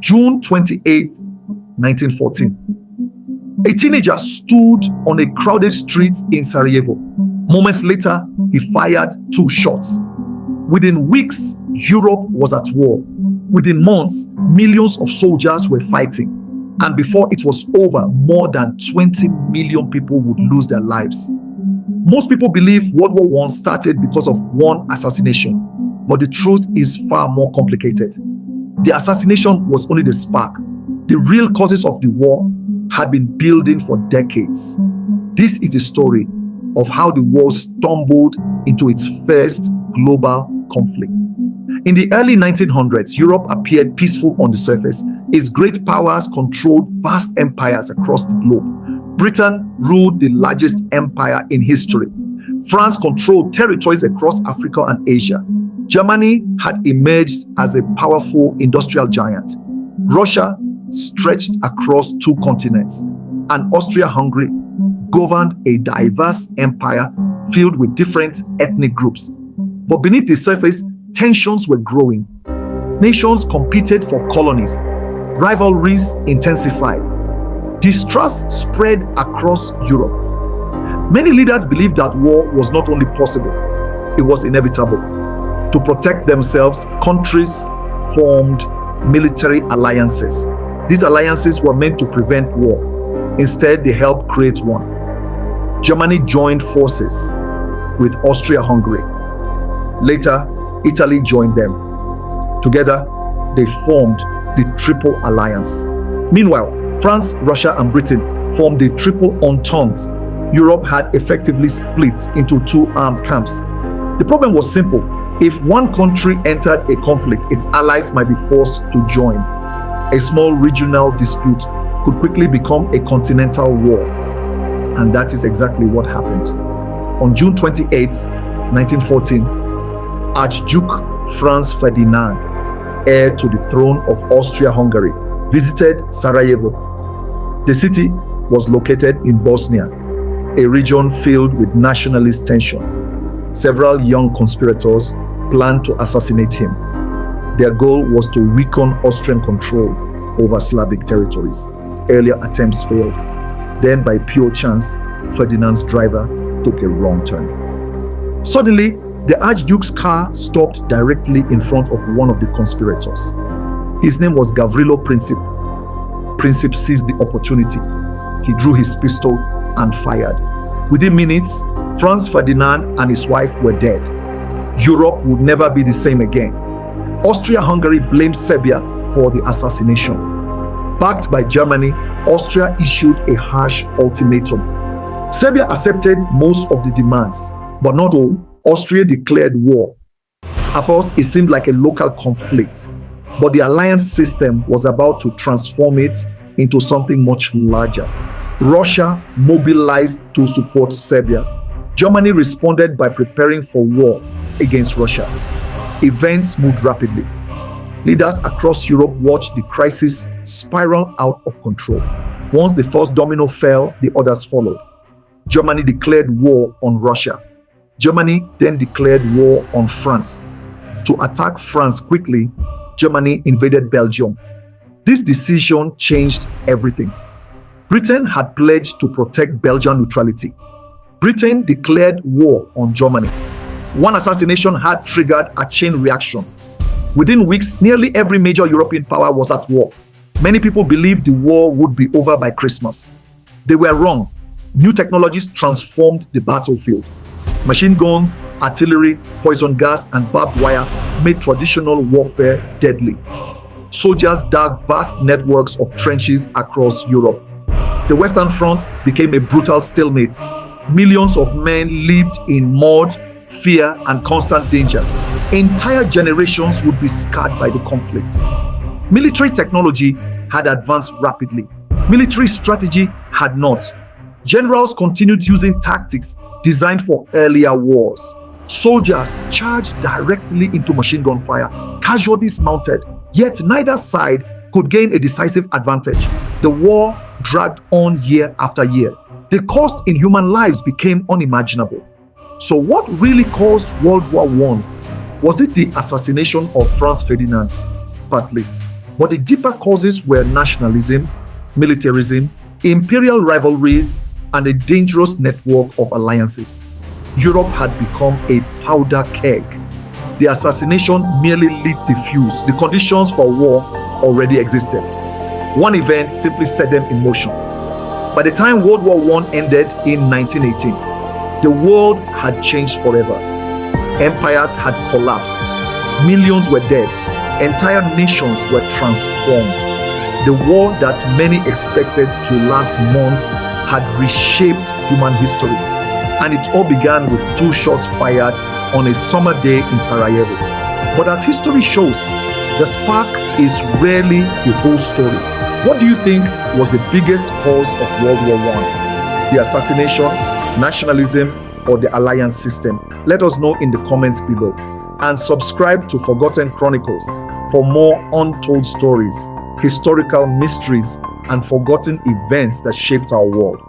June 28, 1914. A teenager stood on a crowded street in Sarajevo. Moments later, he fired 2 shots. Within weeks, Europe was at war. Within months, millions of soldiers were fighting. And before it was over, more than 20 million people would lose their lives. Most people believe World War I started because of one assassination, but the truth is far more complicated. The assassination was only the spark. The real causes of the war had been building for decades. This is the story of how the war stumbled into its first global conflict. In the early 1900s, Europe appeared peaceful on the surface. Its great powers controlled vast empires across the globe. Britain ruled the largest empire in history. France controlled territories across Africa and Asia. Germany had emerged as a powerful industrial giant. Russia stretched across 2 continents, and Austria-Hungary governed a diverse empire filled with different ethnic groups. But beneath the surface, tensions were growing. Nations competed for colonies. Rivalries intensified. Distrust spread across Europe. Many leaders believed that war was not only possible, it was inevitable. To protect themselves, countries formed military alliances. These alliances were meant to prevent war. Instead, they helped create one. Germany joined forces with Austria-Hungary. Later, Italy joined them. Together, they formed the Triple Alliance. Meanwhile, France, Russia, and Britain formed the Triple Entente. Europe had effectively split into 2 armed camps. The problem was simple. If one country entered a conflict, its allies might be forced to join. A small regional dispute could quickly become a continental war. And that is exactly what happened. On June 28, 1914, Archduke Franz Ferdinand, heir to the throne of Austria-Hungary, visited Sarajevo. The city was located in Bosnia, a region filled with nationalist tension. Several young conspirators planned to assassinate him. Their goal was to weaken Austrian control over Slavic territories. Earlier attempts failed. Then, by pure chance, Ferdinand's driver took a wrong turn. Suddenly, the Archduke's car stopped directly in front of one of the conspirators. His name was Gavrilo Princip. Princip seized the opportunity. He drew his pistol and fired. Within minutes, Franz Ferdinand and his wife were dead. Europe would never be the same again. Austria-Hungary blamed Serbia for the assassination. Backed by Germany, Austria issued a harsh ultimatum. Serbia accepted most of the demands, but not all. Austria declared war. At first, it seemed like a local conflict, but the alliance system was about to transform it into something much larger. Russia mobilized to support Serbia. Germany responded by preparing for war against Russia. Events moved rapidly. Leaders across Europe watched the crisis spiral out of control. Once the first domino fell, the others followed. Germany declared war on Russia. Germany then declared war on France. To attack France quickly, Germany invaded Belgium. This decision changed everything. Britain had pledged to protect Belgian neutrality. Britain declared war on Germany. One assassination had triggered a chain reaction. Within weeks, nearly every major European power was at war. Many people believed the war would be over by Christmas. They were wrong. New technologies transformed the battlefield. Machine guns, artillery, poison gas, and barbed wire made traditional warfare deadly. Soldiers dug vast networks of trenches across Europe. The Western Front became a brutal stalemate. Millions of men lived in mud, fear, and constant danger. Entire generations would be scarred by the conflict. Military technology had advanced rapidly. Military strategy had not. Generals continued using tactics designed for earlier wars. Soldiers charged directly into machine gun fire. Casualties mounted. Yet neither side could gain a decisive advantage. The war dragged on year after year. The cost in human lives became unimaginable. So what really caused World War I? Was it the assassination of Franz Ferdinand? Partly. But the deeper causes were nationalism, militarism, imperial rivalries, and a dangerous network of alliances. Europe had become a powder keg. The assassination merely lit the fuse. The conditions for war already existed. One event simply set them in motion. By the time World War I ended in 1918, the world had changed forever. Empires had collapsed. Millions were dead. Entire nations were transformed. The war that many expected to last months had reshaped human history. And it all began with 2 shots fired on a summer day in Sarajevo. But as history shows, the spark is rarely the whole story. What do you think was the biggest cause of World War I? The assassination, nationalism, or the alliance system? Let us know in the comments below. And subscribe to Forgotten Chronicles for more untold stories, historical mysteries, and forgotten events that shaped our world.